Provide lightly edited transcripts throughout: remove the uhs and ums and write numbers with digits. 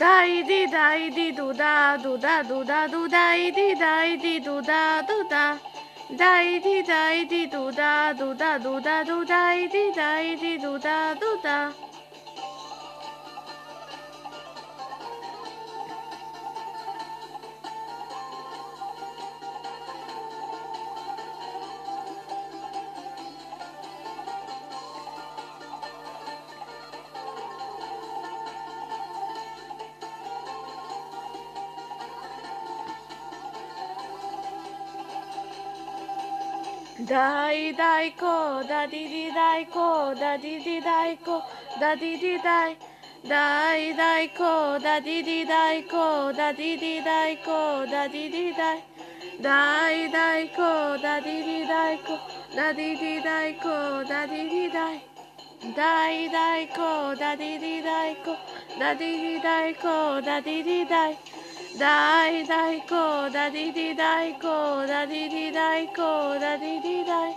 dai di du da du da du da du dai di du da du da. Dai di du da du da du da du dai di du da du da. Dai ko da di dai ko da di dai ko da di dai. Dai ko da di dai ko da di dai ko da di dai. Dai ko da di dai ko da di dai ko da di dai. Dai ko da di dai ko da di dai ko da di dai. Dai ko da di dai ko da di dai ko da di dai.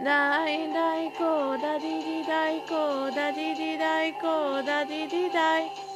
Dai ko da di dai ko da di dai ko da di dai.